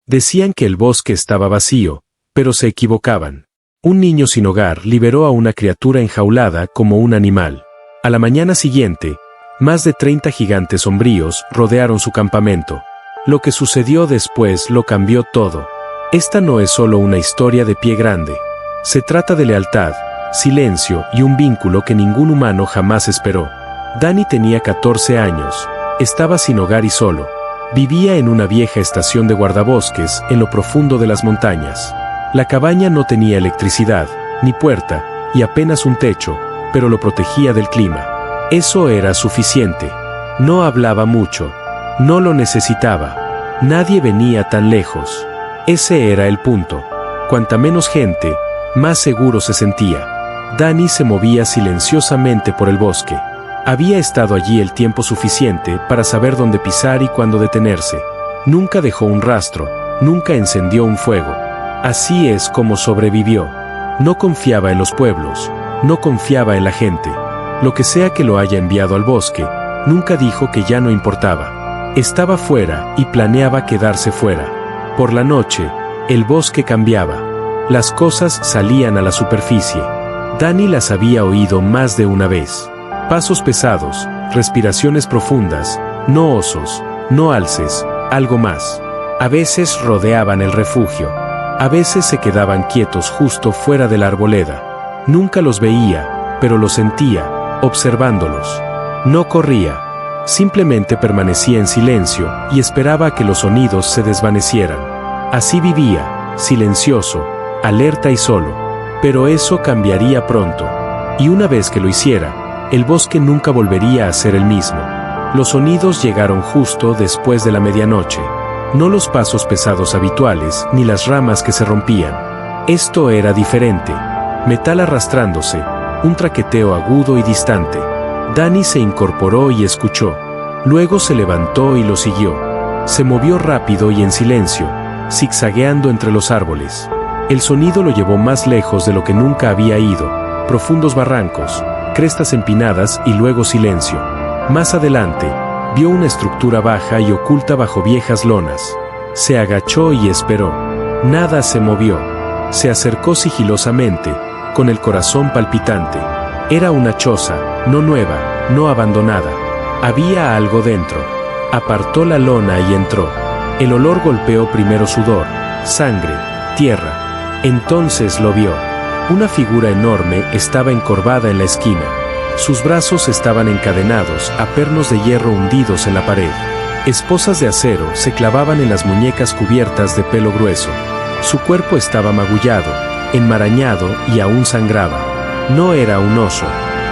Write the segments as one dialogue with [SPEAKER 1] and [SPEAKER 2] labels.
[SPEAKER 1] Decían que el bosque estaba vacío, pero se equivocaban. Un niño sin hogar liberó a una criatura enjaulada como un animal. A la mañana siguiente, más de 30 gigantes sombríos rodearon su campamento. Lo que sucedió después lo cambió todo. Esta no es solo una historia de pie grande. Se trata de lealtad, silencio y un vínculo que ningún humano jamás esperó. Dani tenía 14 años. Estaba sin hogar y solo. Vivía en una vieja estación de guardabosques en lo profundo de las montañas. La cabaña no tenía electricidad, ni puerta, y apenas un techo, pero lo protegía del clima. Eso era suficiente. No hablaba mucho. No lo necesitaba. Nadie venía tan lejos. Ese era el punto. Cuanta menos gente, más seguro se sentía. Dani se movía silenciosamente por el bosque. Había estado allí el tiempo suficiente para saber dónde pisar y cuándo detenerse. Nunca dejó un rastro, nunca encendió un fuego. Así es como sobrevivió. No confiaba en los pueblos, no confiaba en la gente. Lo que sea que lo haya enviado al bosque, nunca dijo que ya no importaba. Estaba fuera y planeaba quedarse fuera. Por la noche, el bosque cambiaba. Las cosas salían a la superficie. Dani las había oído más de una vez. Pasos pesados, respiraciones profundas, no osos, no alces, algo más. A veces rodeaban el refugio. A veces se quedaban quietos justo fuera de la arboleda. Nunca los veía, pero los sentía, observándolos. No corría. Simplemente permanecía en silencio y esperaba a que los sonidos se desvanecieran. Así vivía, silencioso, alerta y solo. Pero eso cambiaría pronto. Y una vez que lo hiciera, el bosque nunca volvería a ser el mismo. Los sonidos llegaron justo después de la medianoche. No los pasos pesados habituales, ni las ramas que se rompían. Esto era diferente. Metal arrastrándose, un traqueteo agudo y distante. Dani se incorporó y escuchó. Luego se levantó y lo siguió. Se movió rápido y en silencio, zigzagueando entre los árboles. El sonido lo llevó más lejos de lo que nunca había ido. Profundos barrancos, crestas empinadas y luego silencio. Más adelante, vio una estructura baja y oculta bajo viejas lonas. Se agachó y esperó. Nada se movió. Se acercó sigilosamente, con el corazón palpitante. Era una choza, no nueva, no abandonada. Había algo dentro. Apartó la lona y entró. El olor golpeó primero sudor, sangre, tierra. Entonces lo vio. Una figura enorme estaba encorvada en la esquina. Sus brazos estaban encadenados a pernos de hierro hundidos en la pared. Esposas de acero se clavaban en las muñecas cubiertas de pelo grueso. Su cuerpo estaba magullado, enmarañado y aún sangraba. No era un oso.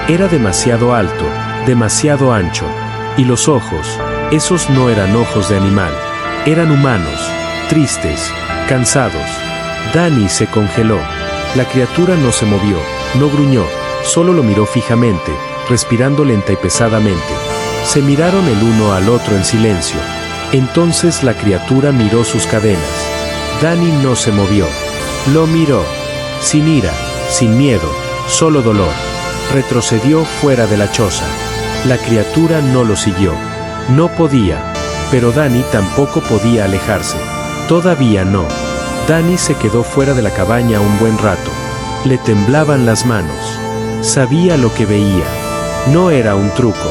[SPEAKER 1] Era demasiado alto, demasiado ancho. Y los ojos, esos no eran ojos de animal. Eran humanos, tristes, cansados. Dani se congeló. La criatura no se movió, no gruñó, solo lo miró fijamente, respirando lenta y pesadamente. Se miraron el uno al otro en silencio. Entonces la criatura miró sus cadenas. Dani no se movió. Lo miró. Sin ira, sin miedo, solo dolor. Retrocedió fuera de la choza. La criatura no lo siguió. No podía. Pero Dani tampoco podía alejarse. Todavía no. Dani se quedó fuera de la cabaña un buen rato. Le temblaban las manos. Sabía lo que veía. No era un truco.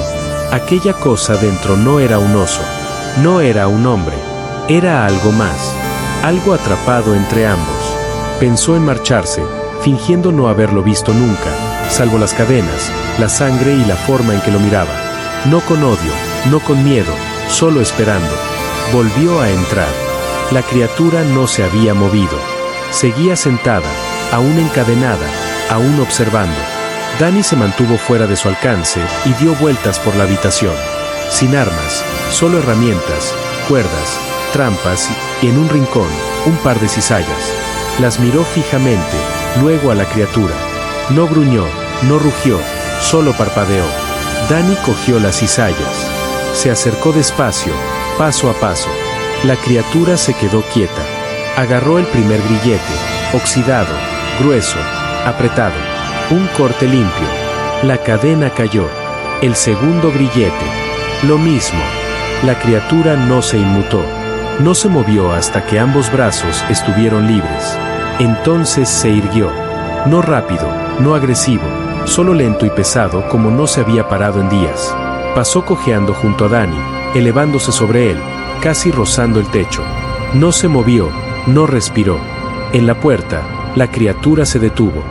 [SPEAKER 1] Aquella cosa dentro no era un oso. No era un hombre. Era algo más. Algo atrapado entre ambos. Pensó en marcharse, fingiendo no haberlo visto nunca, salvo las cadenas, la sangre y la forma en que lo miraba. No con odio, no con miedo, solo esperando. Volvió a entrar. La criatura no se había movido. Seguía sentada, aún encadenada, aún observando. Dani se mantuvo fuera de su alcance y dio vueltas por la habitación. Sin armas, solo herramientas, cuerdas, trampas y, en un rincón, un par de cizallas. Las miró fijamente, luego a la criatura. No gruñó, no rugió, solo parpadeó. Dani cogió las cizallas. Se acercó despacio, paso a paso. La criatura se quedó quieta. Agarró el primer grillete, oxidado, grueso, apretado. Un corte limpio. La cadena cayó. El segundo grillete. Lo mismo. La criatura no se inmutó. No se movió hasta que ambos brazos estuvieron libres. Entonces se irguió. No rápido, no agresivo, solo lento y pesado como no se había parado en días. Pasó cojeando junto a Dani, elevándose sobre él, casi rozando el techo. No se movió, no respiró. En la puerta, la criatura se detuvo.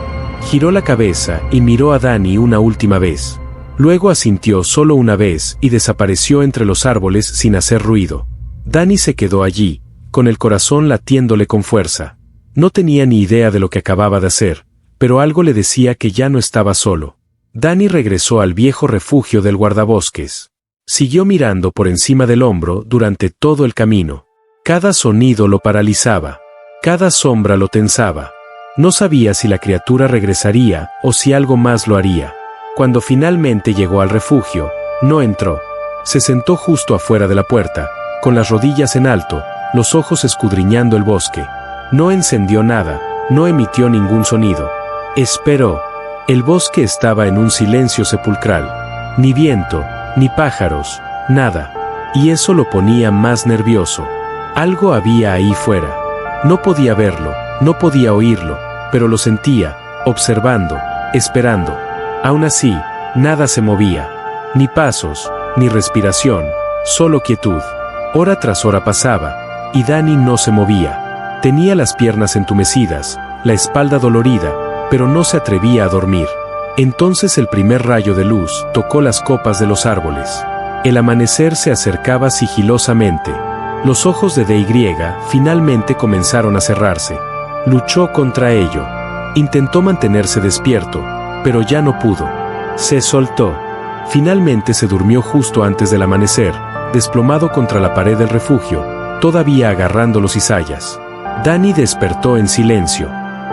[SPEAKER 1] Giró la cabeza y miró a Dani una última vez. Luego asintió solo una vez y desapareció entre los árboles sin hacer ruido. Dani se quedó allí, con el corazón latiéndole con fuerza. No tenía ni idea de lo que acababa de hacer, pero algo le decía que ya no estaba solo. Dani regresó al viejo refugio del guardabosques. Siguió mirando por encima del hombro durante todo el camino. Cada sonido lo paralizaba. Cada sombra lo tensaba. No sabía si la criatura regresaría o si algo más lo haría. Cuando finalmente llegó al refugio, no entró. Se sentó justo afuera de la puerta, con las rodillas en alto, los ojos escudriñando el bosque. No encendió nada, no emitió ningún sonido. Esperó. El bosque estaba en un silencio sepulcral. Ni viento, ni pájaros, nada. Y eso lo ponía más nervioso. Algo había ahí fuera. No podía verlo, no podía oírlo, pero lo sentía, observando, esperando. Aún así, nada se movía. Ni pasos, ni respiración, solo quietud. Hora tras hora pasaba, y Dani no se movía. Tenía las piernas entumecidas, la espalda dolorida, pero no se atrevía a dormir. Entonces el primer rayo de luz tocó las copas de los árboles. El amanecer se acercaba sigilosamente. Los ojos de DY finalmente comenzaron a cerrarse. Luchó contra ello. Intentó mantenerse despierto, pero ya no pudo. Se soltó. Finalmente se durmió justo antes del amanecer, desplomado contra la pared del refugio, todavía agarrando los cizallas. Dani despertó en silencio.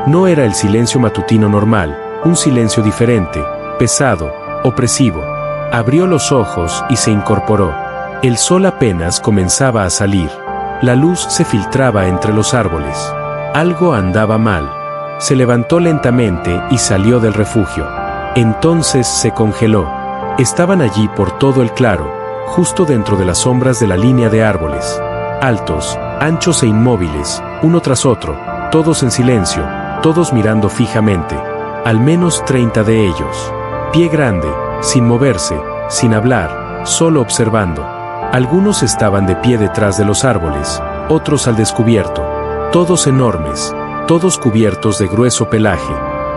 [SPEAKER 1] No era el silencio matutino normal, un silencio diferente, pesado, opresivo. Abrió los ojos y se incorporó. El sol apenas comenzaba a salir. La luz se filtraba entre los árboles. Algo andaba mal. Se levantó lentamente y salió del refugio. Entonces se congeló. Estaban allí por todo el claro, justo dentro de las sombras de la línea de árboles. Altos, anchos e inmóviles, uno tras otro, todos en silencio, todos mirando fijamente. Al menos 30 de ellos. Pie grande, sin moverse, sin hablar, solo observando. Algunos estaban de pie detrás de los árboles, otros al descubierto. Todos enormes, todos cubiertos de grueso pelaje.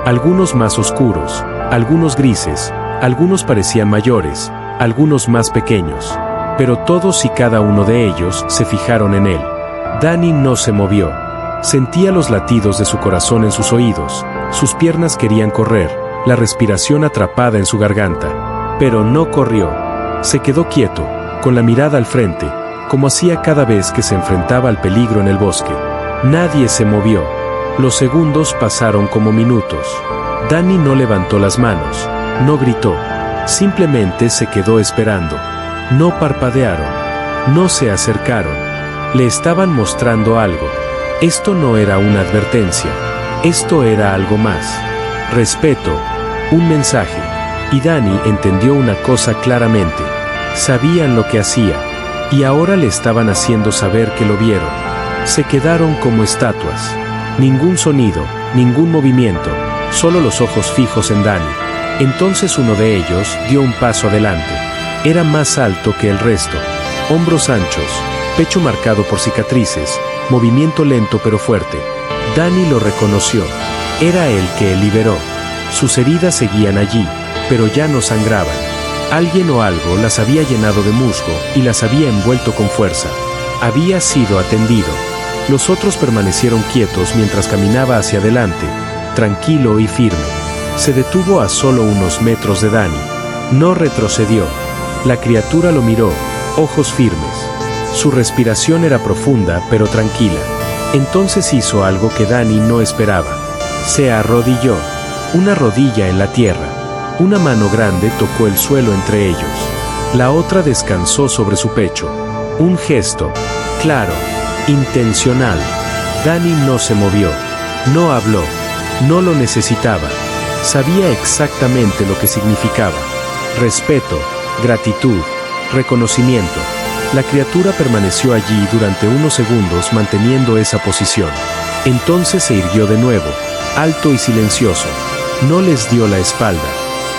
[SPEAKER 1] Algunos más oscuros, algunos grises, algunos parecían mayores, algunos más pequeños. Pero todos y cada uno de ellos se fijaron en él. Dani no se movió. Sentía los latidos de su corazón en sus oídos, sus piernas querían correr, la respiración atrapada en su garganta. Pero no corrió. Se quedó quieto, con la mirada al frente, como hacía cada vez que se enfrentaba al peligro en el bosque. Nadie se movió. Los segundos pasaron como minutos. Dani no levantó las manos, no gritó, simplemente se quedó esperando. No parpadearon, no se acercaron. Le estaban mostrando algo. Esto no era una advertencia, esto era algo más. Respeto, un mensaje. Y Dani entendió una cosa claramente. Sabían lo que hacía, y ahora le estaban haciendo saber que lo vieron. Se quedaron como estatuas. Ningún sonido, ningún movimiento, solo los ojos fijos en Dani. Entonces uno de ellos dio un paso adelante. Era más alto que el resto. Hombros anchos, pecho marcado por cicatrices, movimiento lento pero fuerte. Dani lo reconoció. Era el que liberó. Sus heridas seguían allí, pero ya no sangraban. Alguien o algo las había llenado de musgo y las había envuelto con fuerza. Había sido atendido. Los otros permanecieron quietos mientras caminaba hacia adelante, tranquilo y firme. Se detuvo a solo unos metros de Dani. No retrocedió. La criatura lo miró, ojos firmes. Su respiración era profunda pero tranquila. Entonces hizo algo que Dani no esperaba. Se arrodilló, una rodilla en la tierra. Una mano grande tocó el suelo entre ellos. La otra descansó sobre su pecho. Un gesto, claro, intencional. Dani no se movió, no habló, no lo necesitaba. Sabía exactamente lo que significaba. Respeto, gratitud, reconocimiento. La criatura permaneció allí durante unos segundos manteniendo esa posición. Entonces se irguió de nuevo, alto y silencioso. No les dio la espalda.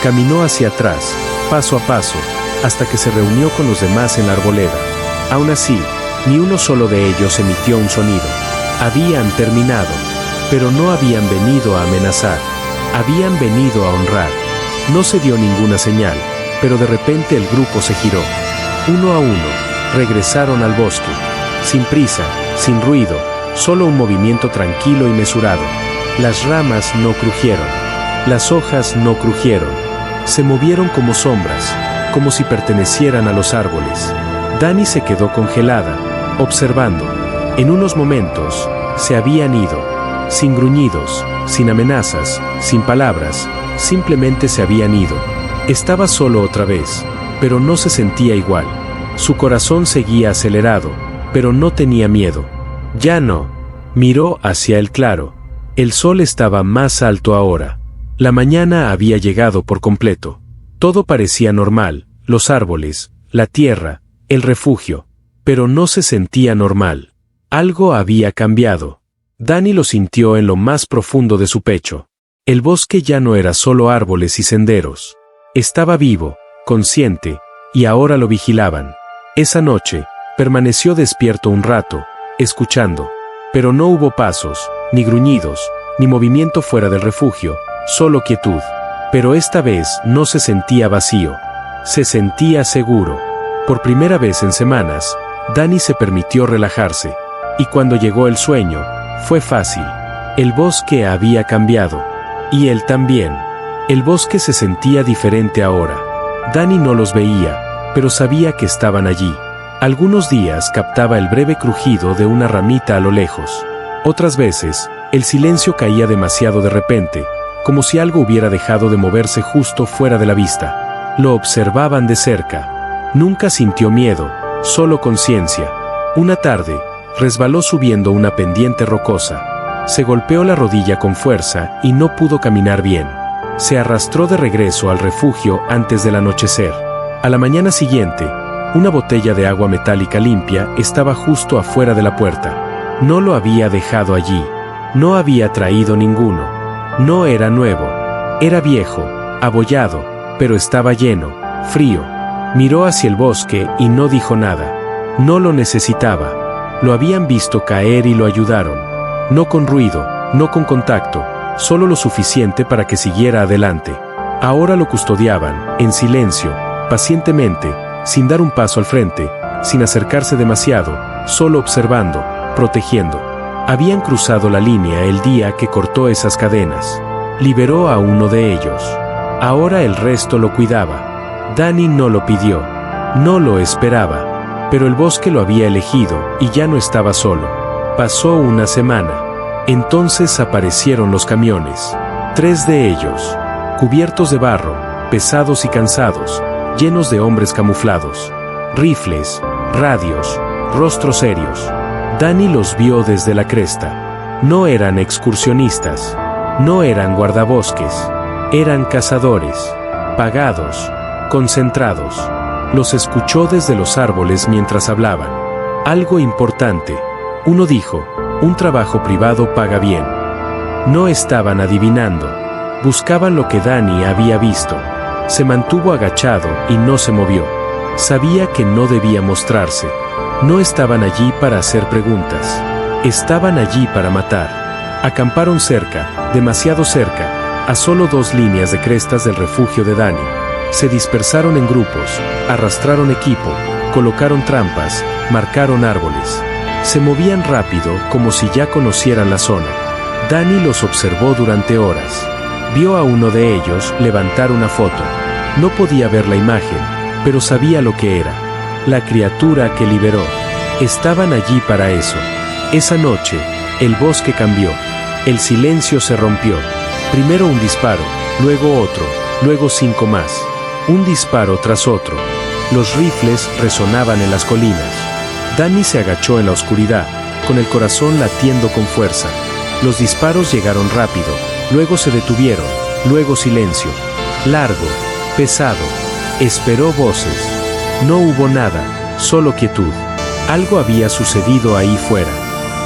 [SPEAKER 1] Caminó hacia atrás, paso a paso, hasta que se reunió con los demás en la arboleda. Aún así, ni uno solo de ellos emitió un sonido. Habían terminado, pero no habían venido a amenazar. Habían venido a honrar. No se dio ninguna señal, pero de repente el grupo se giró. Uno a uno, regresaron al bosque. Sin prisa, sin ruido, solo un movimiento tranquilo y mesurado. Las ramas no crujieron. Las hojas no crujieron. Se movieron como sombras, como si pertenecieran a los árboles. Dani se quedó congelada, observando. En unos momentos, se habían ido. Sin gruñidos, sin amenazas, sin palabras, simplemente se habían ido. Estaba solo otra vez, pero no se sentía igual. Su corazón seguía acelerado, pero no tenía miedo. Ya no. Miró hacia el claro. El sol estaba más alto ahora. La mañana había llegado por completo. Todo parecía normal, los árboles, la tierra, el refugio. Pero no se sentía normal. Algo había cambiado. Dani lo sintió en lo más profundo de su pecho. El bosque ya no era solo árboles y senderos. Estaba vivo, consciente, y ahora lo vigilaban. Esa noche, permaneció despierto un rato, escuchando. Pero no hubo pasos, ni gruñidos, ni movimiento fuera del refugio, solo quietud. Pero esta vez no se sentía vacío. Se sentía seguro. Por primera vez en semanas, Dani se permitió relajarse. Y cuando llegó el sueño, fue fácil. El bosque había cambiado. Y él también. El bosque se sentía diferente ahora. Dani no los veía, pero sabía que estaban allí. Algunos días captaba el breve crujido de una ramita a lo lejos. Otras veces, el silencio caía demasiado de repente, como si algo hubiera dejado de moverse justo fuera de la vista. Lo observaban de cerca. Nunca sintió miedo, solo conciencia. Una tarde, resbaló subiendo una pendiente rocosa. Se golpeó la rodilla con fuerza y no pudo caminar bien. Se arrastró de regreso al refugio antes del anochecer. A la mañana siguiente, una botella de agua metálica limpia estaba justo afuera de la puerta. No lo había dejado allí. No había traído ninguno. No era nuevo. Era viejo, abollado, pero estaba lleno, frío. Miró hacia el bosque y no dijo nada. No lo necesitaba. Lo habían visto caer y lo ayudaron. No con ruido, no con contacto, solo lo suficiente para que siguiera adelante. Ahora lo custodiaban, en silencio, pacientemente, sin dar un paso al frente, sin acercarse demasiado, solo observando, protegiendo. Habían cruzado la línea el día que cortó esas cadenas. Liberó a uno de ellos. Ahora el resto lo cuidaba. Dani no lo pidió. No lo esperaba. Pero el bosque lo había elegido y ya no estaba solo. Pasó una semana. Entonces aparecieron los camiones. 3 de ellos, cubiertos de barro, pesados y cansados, llenos de hombres camuflados. Rifles, radios, rostros serios. Dani los vio desde la cresta. No eran excursionistas. No eran guardabosques. Eran cazadores. Pagados. Concentrados. Los escuchó desde los árboles mientras hablaban. Algo importante. Uno dijo, un trabajo privado paga bien. No estaban adivinando. Buscaban lo que Dani había visto. Se mantuvo agachado y no se movió. Sabía que no debía mostrarse. No estaban allí para hacer preguntas. Estaban allí para matar. Acamparon cerca, demasiado cerca, a solo 2 líneas de crestas del refugio de Dani. Se dispersaron en grupos, arrastraron equipo, colocaron trampas, marcaron árboles. Se movían rápido como si ya conocieran la zona. Dani los observó durante horas. Vio a uno de ellos levantar una foto. No podía ver la imagen, pero sabía lo que era. La criatura que liberó. Estaban allí para eso. Esa noche, el bosque cambió. El silencio se rompió. Primero un disparo, luego otro, luego 5 más. Un disparo tras otro. Los rifles resonaban en las colinas. Dani se agachó en la oscuridad, con el corazón latiendo con fuerza. Los disparos llegaron rápido, luego se detuvieron, luego silencio. Largo, pesado. Esperó voces. No hubo nada, solo quietud. Algo había sucedido ahí fuera.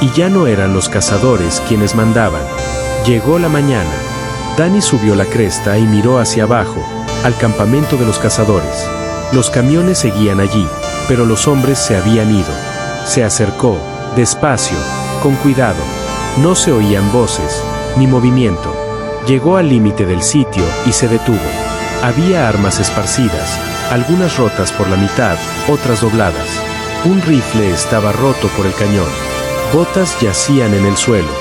[SPEAKER 1] Y ya no eran los cazadores quienes mandaban. Llegó la mañana. Dani subió la cresta y miró hacia abajo, al campamento de los cazadores. Los camiones seguían allí, pero los hombres se habían ido. Se acercó, despacio, con cuidado. No se oían voces, ni movimiento. Llegó al límite del sitio y se detuvo. Había armas esparcidas, algunas rotas por la mitad, otras dobladas. Un rifle estaba roto por el cañón. Botas yacían en el suelo.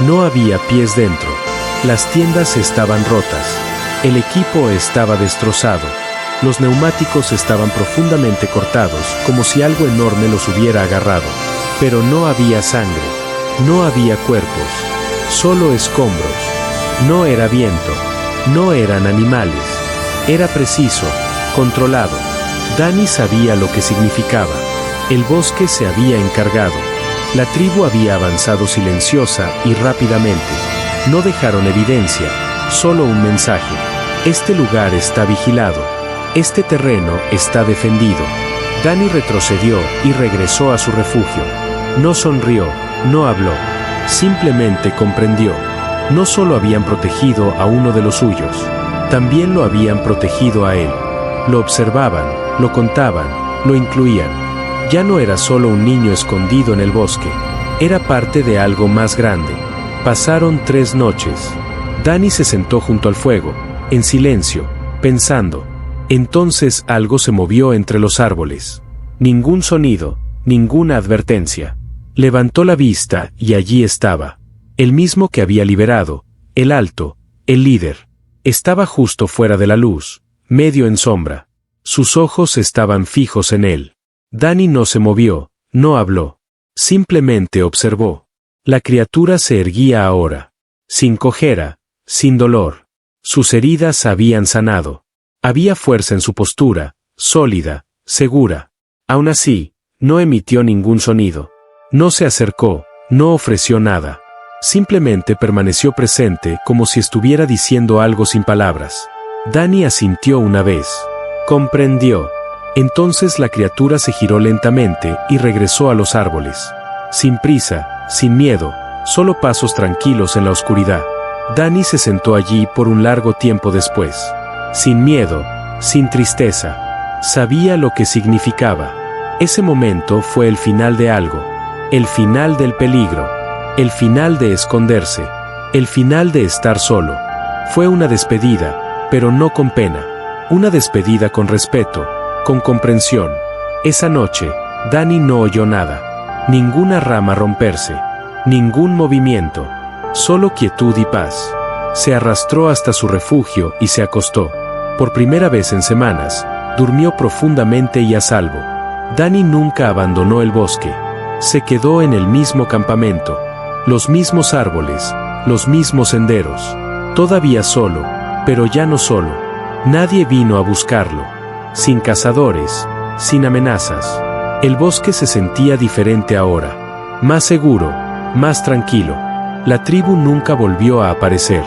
[SPEAKER 1] No había pies dentro. Las tiendas estaban rotas. El equipo estaba destrozado. Los neumáticos estaban profundamente cortados, como si algo enorme los hubiera agarrado. Pero no había sangre. No había cuerpos. Solo escombros. No era viento. No eran animales. Era preciso, controlado. Dani sabía lo que significaba. El bosque se había encargado. La tribu había avanzado silenciosa y rápidamente. No dejaron evidencia, solo un mensaje. Este lugar está vigilado. Este terreno está defendido. Dani retrocedió y regresó a su refugio. No sonrió, no habló. Simplemente comprendió. No solo habían protegido a uno de los suyos, también lo habían protegido a él. Lo observaban, lo contaban, lo incluían. Ya no era solo un niño escondido en el bosque. Era parte de algo más grande. Pasaron 3 noches. Dani se sentó junto al fuego, en silencio, pensando. Entonces algo se movió entre los árboles. Ningún sonido, ninguna advertencia. Levantó la vista y allí estaba. El mismo que había liberado, el alto, el líder. Estaba justo fuera de la luz, medio en sombra. Sus ojos estaban fijos en él. Dani no se movió, no habló. Simplemente observó. La criatura se erguía ahora. Sin cojera, sin dolor. Sus heridas habían sanado. Había fuerza en su postura, sólida, segura. Aún así, no emitió ningún sonido. No se acercó, no ofreció nada. Simplemente permaneció presente como si estuviera diciendo algo sin palabras. Dani asintió una vez. Comprendió. Entonces la criatura se giró lentamente y regresó a los árboles. Sin prisa, sin miedo, solo pasos tranquilos en la oscuridad. Dani se sentó allí por un largo tiempo después. Sin miedo, sin tristeza. Sabía lo que significaba. Ese momento fue el final de algo. El final del peligro. El final de esconderse. El final de estar solo. Fue una despedida, pero no con pena. Una despedida con respeto, con comprensión. Esa noche, Dani no oyó nada. Ninguna rama romperse. Ningún movimiento. Solo quietud y paz. Se arrastró hasta su refugio y se acostó. Por primera vez en semanas, durmió profundamente y a salvo. Dani nunca abandonó el bosque. Se quedó en el mismo campamento. Los mismos árboles, los mismos senderos. Todavía solo, pero ya no solo. Nadie vino a buscarlo. Sin cazadores, sin amenazas. El bosque se sentía diferente ahora. Más seguro, más tranquilo. La tribu nunca volvió a aparecer,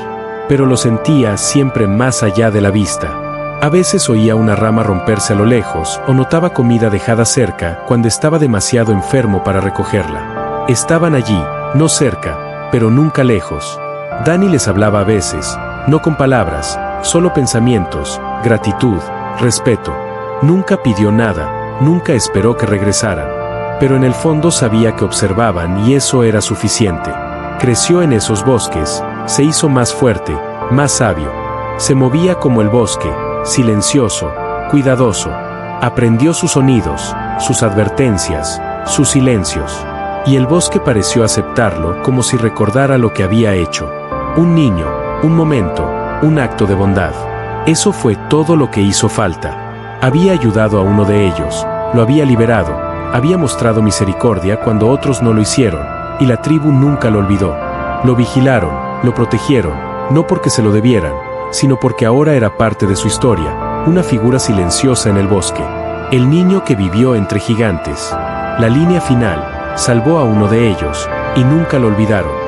[SPEAKER 1] pero lo sentía siempre más allá de la vista. A veces oía una rama romperse a lo lejos o notaba comida dejada cerca cuando estaba demasiado enfermo para recogerla. Estaban allí, no cerca, pero nunca lejos. Dani les hablaba a veces, no con palabras, solo pensamientos, gratitud, respeto. Nunca pidió nada, nunca esperó que regresaran. Pero en el fondo sabía que observaban y eso era suficiente. Creció en esos bosques, se hizo más fuerte, más sabio. Se movía como el bosque, silencioso, cuidadoso. Aprendió sus sonidos, sus advertencias, sus silencios. Y el bosque pareció aceptarlo como si recordara lo que había hecho. Un niño, un momento, un acto de bondad. Eso fue todo lo que hizo falta. Había ayudado a uno de ellos, lo había liberado, había mostrado misericordia cuando otros no lo hicieron, y la tribu nunca lo olvidó. Lo vigilaron, lo protegieron, no porque se lo debieran, sino porque ahora era parte de su historia, una figura silenciosa en el bosque. El niño que vivió entre gigantes. La línea final, salvó a uno de ellos, y nunca lo olvidaron.